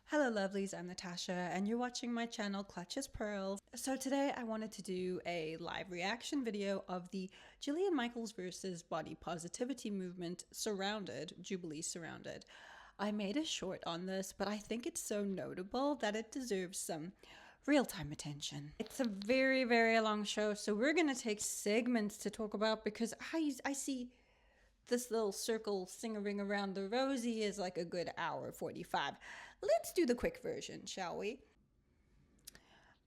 Hello lovelies, I'm Natasha and you're watching my channel Clutches Pearls. So today I wanted to do a live reaction video of the Jillian Michaels versus body positivity movement Jubilee Surrounded. I made a short on this, but I think it's so notable that it deserves some real-time attention. It's a very long show, so we're gonna take segments to talk about because I see this little circle sing-a-ring around the rosy is like a good hour 45. Let's do the quick version, shall we?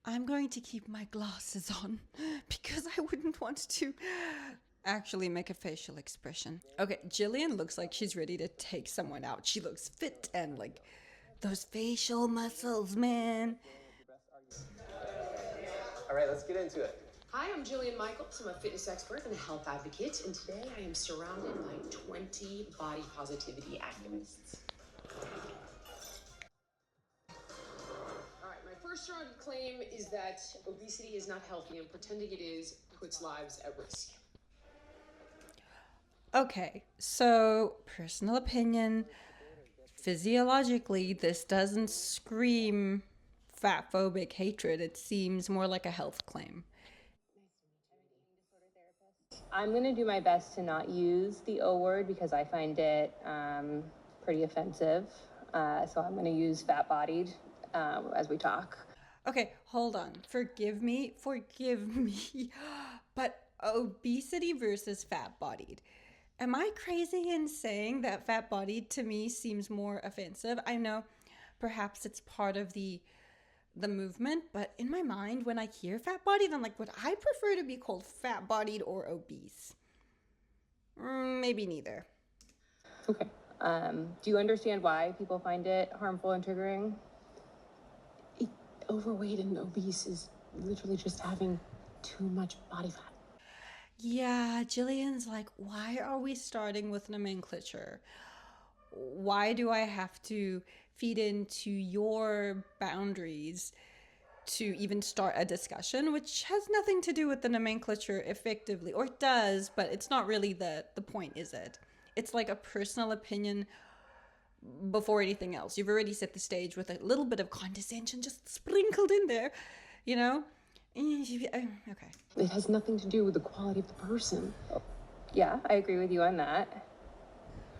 I'm going to keep my glasses on because I wouldn't want to actually make a facial expression. Okay, Jillian looks like she's ready to take someone out. She looks fit and like those facial muscles, man. All right, let's get into it. Hi, I'm Jillian Michaels. I'm a fitness expert and a health advocate, and today I am surrounded by 20 body positivity activists. All right, my first strong claim is that obesity is not healthy, and pretending it is puts lives at risk. Okay, so personal opinion, physiologically, this doesn't scream fat phobic hatred. It seems more like a health claim. I'm going to do my best to not use the O word because I find it pretty offensive. So I'm going to use fat-bodied as we talk. Okay, hold on. Forgive me, but obesity versus fat-bodied. Am I crazy in saying that fat-bodied to me seems more offensive? I know perhaps it's part of the movement, but in my mind, when I hear fat-bodied, I'm like, would I prefer to be called fat-bodied or obese? Maybe neither. Okay. Do you understand why people find it harmful and triggering? Overweight and obese is literally just having too much body fat. Yeah, Jillian's like, why are we starting with nomenclature? Why do I have to feed into your boundaries to even start a discussion, which has nothing to do with the nomenclature effectively, or it does, but it's not really the point, is it? It's like a personal opinion before anything else. You've already set the stage with a little bit of condescension just sprinkled in there, you know? Okay. It has nothing to do with the quality of the person. Yeah, I agree with you on that.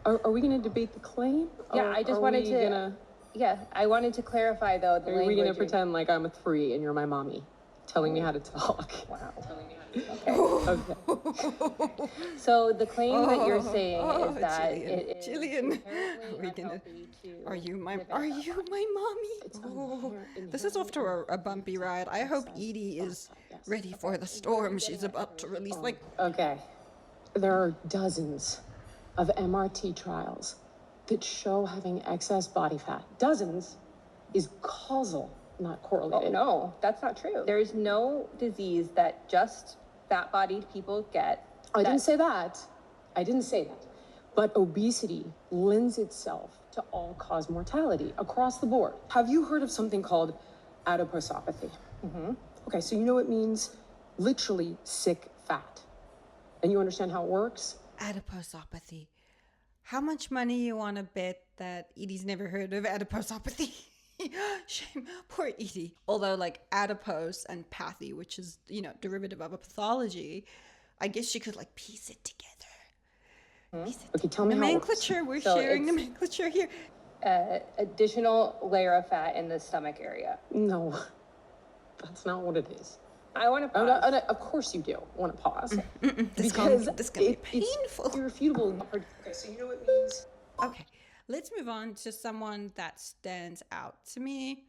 Are we going to debate the claim? Yeah, I just wanted to... Yeah, I wanted to clarify, though, the language. Are we going to pretend like I'm a 3 and you're my mommy, telling me how to talk? Wow. Telling me how to talk. Okay. So the claim that you're saying is that Jillian, it is Jillian, are you my mommy? This is off to a bumpy ride. I hope Edie is ready for the storm she's about to release. Like, okay, there are dozens of MRT trials that show having excess body fat. Dozens is causal, not correlated. Oh, no, that's not true. There is no disease that just fat-bodied people get. I didn't say that. I didn't say that. But obesity lends itself to all-cause mortality across the board. Have you heard of something called adiposopathy? Mm-hmm. Okay, so you know it means literally sick fat. And you understand how it works? adiposopathy. How much money you want to bet that Edie's never heard of adiposopathy? Shame, poor Edie. Although, like, adipose and pathy, which is, you know, derivative of a pathology, I guess she could, like, piece it together. Piece it Okay, tell me how it works. Nomenclature, we're So sharing it's- nomenclature here. Additional layer of fat in the stomach area. No, that's not what it is. I want to Oh, pause. no, of course you do want to pause. This is gonna be painful. It's irrefutable. Okay, so you know what it means? Okay, let's move on to someone that stands out to me.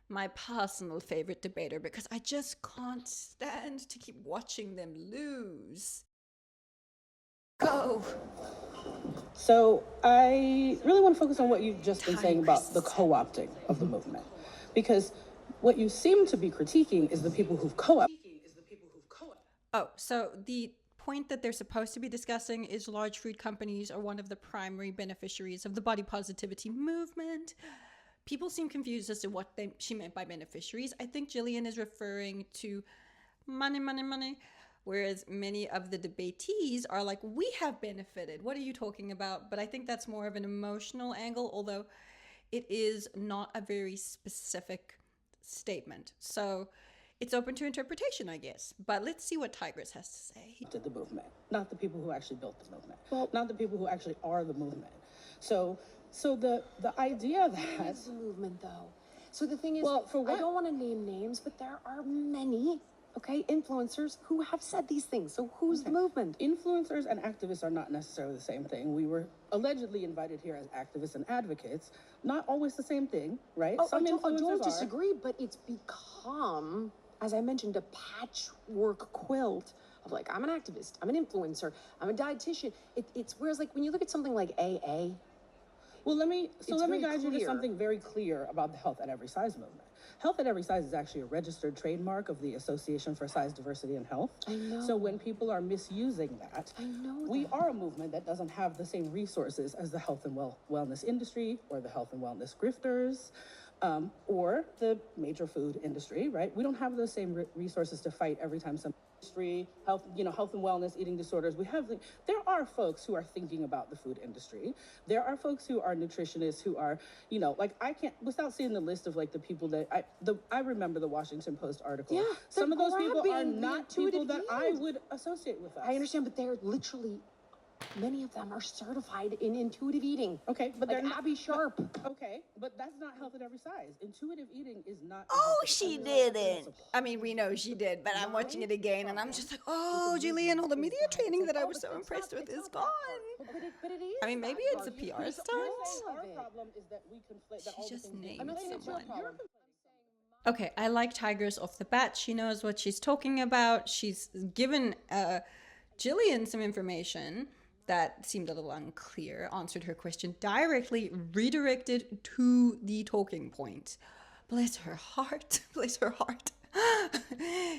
My personal favorite debater, because I just can't stand to keep watching them lose. Go! So I really want to focus on what you've just been saying about the Tigress. co-opting of the movement. Because what you seem to be critiquing is the people who've co-opted. Oh, so the point that they're supposed to be discussing is large food companies are one of the primary beneficiaries of the body positivity movement. People seem confused as to what she meant by beneficiaries. I think Jillian is referring to money, whereas many of the debatees are like, we have benefited. What are you talking about? But I think that's more of an emotional angle, although it is not a very specific statement. So it's open to interpretation, I guess. But let's see what Tigress has to say. To the movement, not the people who actually built the movement, not the people who actually are the movement. So the idea that It's the movement, though. So the thing is, Well, for what? I don't want to name names, but there are many, okay, influencers who have said these things. So who's the movement? influencers and activists are not necessarily the same thing. We were allegedly invited here as activists and advocates, not always the same thing, right? Oh, Some I influencers don't are. disagree, but it's become, as I mentioned, a patchwork quilt of like, I'm an activist, I'm an influencer, I'm a dietitian. It's whereas like when you look at something like AA, Well, let me very guide you to clear. something very clear about the Health at Every Size movement. Health at Every Size is actually a registered trademark of the Association for Size Diversity and Health. I know. So when people are misusing that, I know we that. are a movement that doesn't have the same resources as the health and wellness industry or the health and wellness grifters. Or the major food industry, right? We don't have those same resources to fight every time some industry, health and wellness, eating disorders. There are folks who are thinking about the food industry. There are folks who are nutritionists who are, like I can't, without seeing the list of like the people that I remember the Washington Post article. Yeah, some of they're those people are grabbing the not people intuitive that I yield. would associate with us. I understand, but they're literally, many of them are certified in intuitive eating. Okay, but Like they're not Abbey Sharp. Okay, but that's not health at every size. Intuitive eating is not. a Oh, health at she every size. didn't. I mean, we know she did, but I'm watching it again and I'm just like, oh, Jillian, all the media training that I was so impressed with is gone. But it is. I mean, maybe it's a PR stunt. Our problem is that we conflate that all She the just things named I'm not saying it's your someone. problem. Okay, I like Tigress off the bat. She knows what she's talking about. She's given Jillian some information that seemed a little unclear, answered her question directly, redirected to the talking point. Bless her heart. Bless her heart.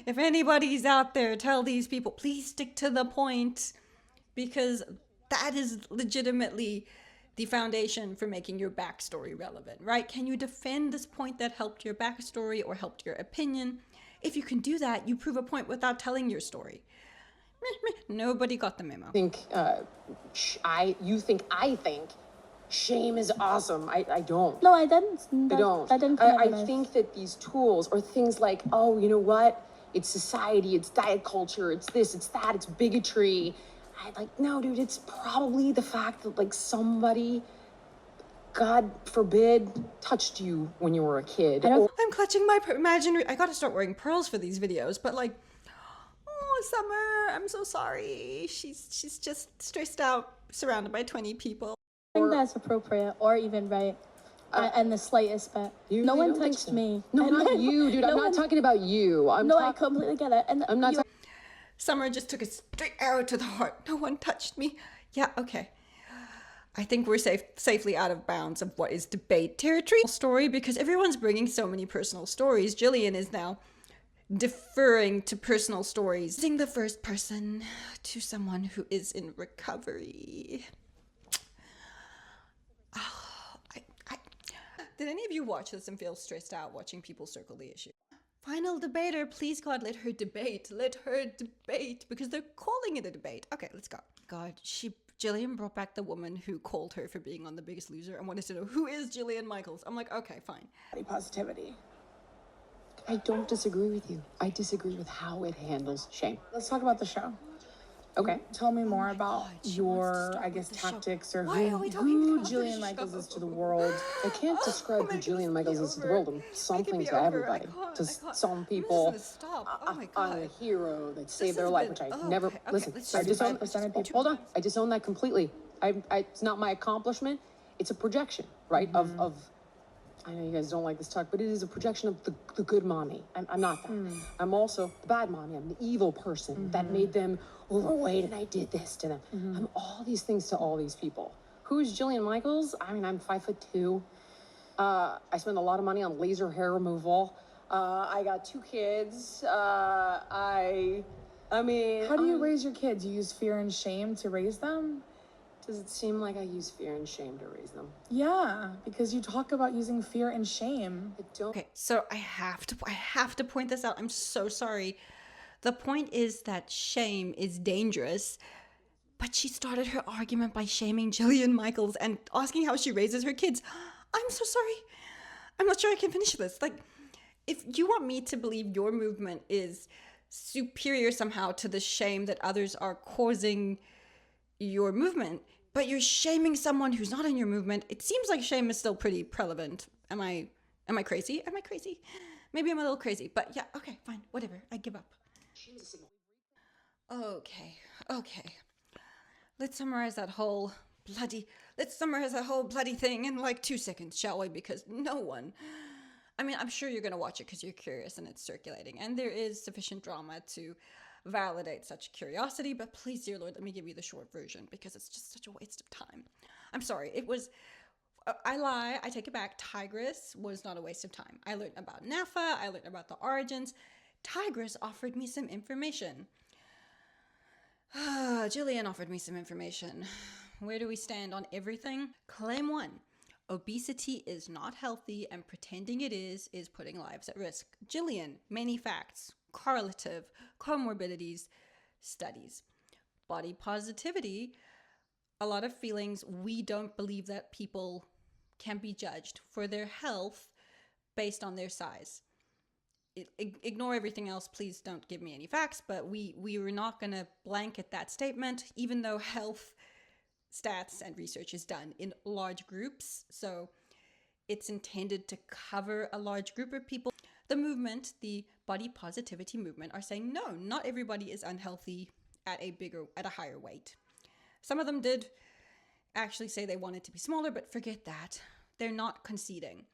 If anybody's out there, tell these people, please stick to the point, because that is legitimately the foundation for making your backstory relevant, right? Can you defend this point that helped your backstory or helped your opinion? If you can do that, you prove a point without telling your story. Nobody got the memo. You think I think shame is awesome. I don't. No, I didn't. I don't. That didn't come out of I my think that these tools or things like, oh, you know what? It's society, it's diet culture, it's this, it's that, it's bigotry. No, dude, it's probably the fact that like somebody, God forbid, touched you when you were a kid. I'm clutching my imaginary. I gotta start wearing pearls for these videos, but like, oh, Summer, I'm so sorry. She's just stressed out, surrounded by 20 people. I think that's appropriate or even right. And the slightest bit. You No really one don't think touched so? me. No, And not then- you, dude. I'm no not one- talking about you. No, I completely get it. And I'm not talking. Summer just took a straight arrow to the heart. No one touched me. Yeah, okay. I think we're safely out of bounds of what is debate territory story, because everyone's bringing so many personal stories. Jillian is now deferring to personal stories, using the first person to someone who is in recovery. Did any of you watch this and feel stressed out watching people circle the issue? Final debater, please God, let her debate. Let her debate, because they're calling it a debate. Okay, let's go. God, Jillian brought back the woman who called her for being on The Biggest Loser and wanted to know who is Jillian Michaels. I'm like, okay, fine. Body positivity. I don't disagree with you. I disagree with how it handles shame. Let's talk about the show. Okay. Tell me more about God, she wants to your, start I guess, with the show. tactics or Why are we talking who about the Jillian Michaels show? is to the world. I can't describe who make this Jillian Michaels be is to the over. world. I'm Make it something be to over. I everybody. can't. To I can't. some I'm people, just gonna stop. Oh my I'm God. a hero that saved has their life, been- which I oh, never okay, listen. let's I just disown. divide this into Hold on, I disown that completely. It's not my accomplishment. It's a projection, right? Of I know you guys don't like this talk, but it is a projection of the good mommy. I'm not that. I'm also the bad mommy. I'm the evil person that made them overweight and I did this to them. I'm all these things to all these people. Who's Jillian Michaels? I mean, I'm 5'2". I spend a lot of money on laser hair removal. I got 2 kids. I mean, How do you raise your kids? You use fear and shame to raise them? does it seem like I use fear and shame to raise them? Yeah, because you talk about using fear and shame. I don't. Okay, so I have to point this out. I'm so sorry. The point is that shame is dangerous, but she started her argument by shaming Jillian Michaels and asking how she raises her kids. I'm so sorry. I'm not sure I can finish this. Like, if you want me to believe your movement is superior somehow to the shame that others are causing your movement, but you're shaming someone who's not in your movement, it seems like shame is still pretty prevalent. Am I crazy? Am I crazy? Maybe I'm a little crazy, but yeah, okay, fine, whatever. I give up. Okay. Let's summarize that whole bloody thing in like 2 seconds, shall we? Because no one, I mean, I'm sure you're going to watch it because you're curious and it's circulating, and there is sufficient drama to validate such curiosity, but please, dear Lord, let me give you the short version because it's just such a waste of time. I'm sorry. It was, I lie, I take it back. Tigress was not a waste of time. I learned about NAFA, I learned about the origins. Tigress offered me some information. Jillian offered me some information. Where do we stand on everything? Claim 1. Obesity is not healthy, and pretending it is putting lives at risk. Jillian, many facts, correlative, comorbidities, studies. Body positivity, a lot of feelings. We don't believe that people can be judged for their health based on their size. Ignore everything else. Please don't give me any facts, but we were not going to blanket that statement, even though health stats and research is done in large groups. So it's intended to cover a large group of people. The movement, the body positivity movement, are saying, no, not everybody is unhealthy at a higher weight. Some of them did actually say they wanted to be smaller, but forget that. They're not conceding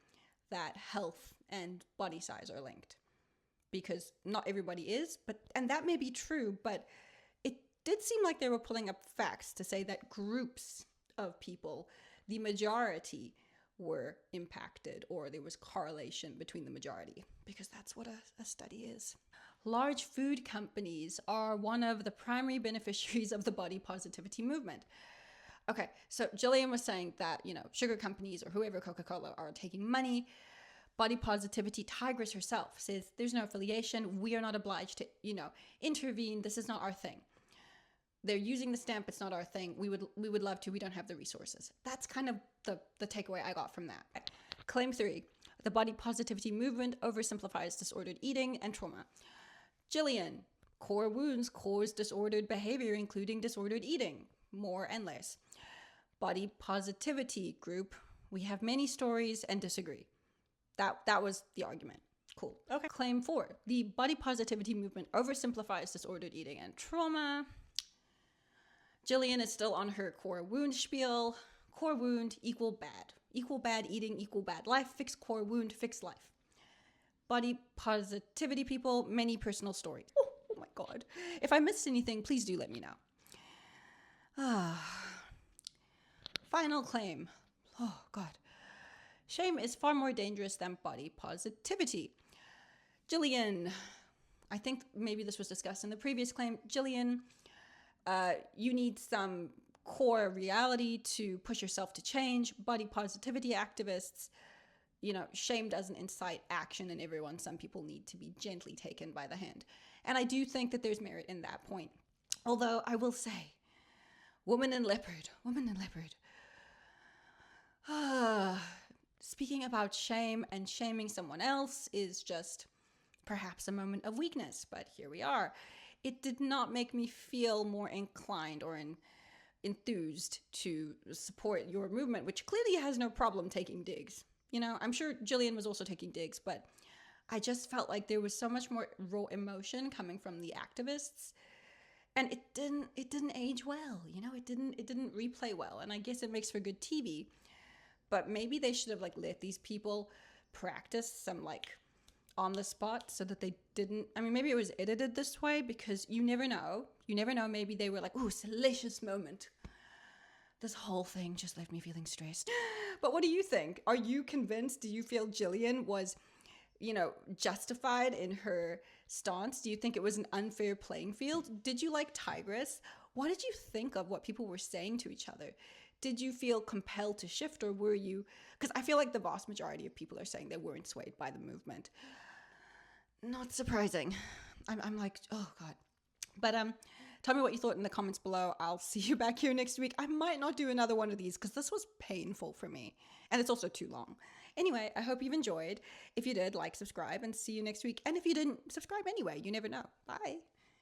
that health and body size are linked, because not everybody is, and that may be true, but it did seem like they were pulling up facts to say that groups of people, the majority, were impacted, or there was correlation between the majority, because that's what a study is. Large food companies are one of the primary beneficiaries of the body positivity movement. Okay, so Jillian was saying that, sugar companies or whoever, Coca-Cola, are taking money. Body positivity, Tigress herself says there's no affiliation. We are not obliged to, intervene. This is not our thing. They're using the stamp. It's not our thing. We would love to. We don't have the resources. That's kind of the takeaway I got from that. Claim 3, the body positivity movement oversimplifies disordered eating and trauma. Jillian, core wounds cause disordered behavior, including disordered eating. More and less. Body positivity group, we have many stories and disagree. That was the argument. Cool. Okay. Claim 4. The body positivity movement oversimplifies disordered eating and trauma. Jillian is still on her core wound spiel. Core wound equal bad. Equal bad eating equal bad life. Fix core wound, fix life. Body positivity people, many personal stories. Oh my God. If I missed anything, please do let me know. Final claim. Oh God. Shame is far more dangerous than body positivity. Jillian, I think maybe this was discussed in the previous claim. Jillian, you need some core reality to push yourself to change. Body positivity activists, shame doesn't incite action in everyone. Some people need to be gently taken by the hand. And I do think that there's merit in that point. Although I will say, woman in leopard. Speaking about shame and shaming someone else is just perhaps a moment of weakness, but here we are. It did not make me feel more inclined or enthused to support your movement, which clearly has no problem taking digs. I'm sure Jillian was also taking digs, but I just felt like there was so much more raw emotion coming from the activists, and it didn't age well. It didn't replay well, and I guess it makes for good TV. But maybe they should have let these people practice some on the spot so that they didn't. I mean, maybe it was edited this way because you never know. Maybe they were like, "Ooh, salacious moment." This whole thing just left me feeling stressed. But what do you think? Are you convinced? Do you feel Jillian was, justified in her stance? Do you think it was an unfair playing field? Did you like Tigress? What did you think of what people were saying to each other? Did you feel compelled to shift, or were you? Because I feel like the vast majority of people are saying they weren't swayed by the movement. Not surprising. I'm like, oh God. But Tell me what you thought in the comments below. I'll see you back here next week. I might not do another one of these because this was painful for me. And it's also too long. Anyway, I hope you've enjoyed. If you did, like, subscribe, and see you next week. And if you didn't, subscribe anyway. You never know. Bye.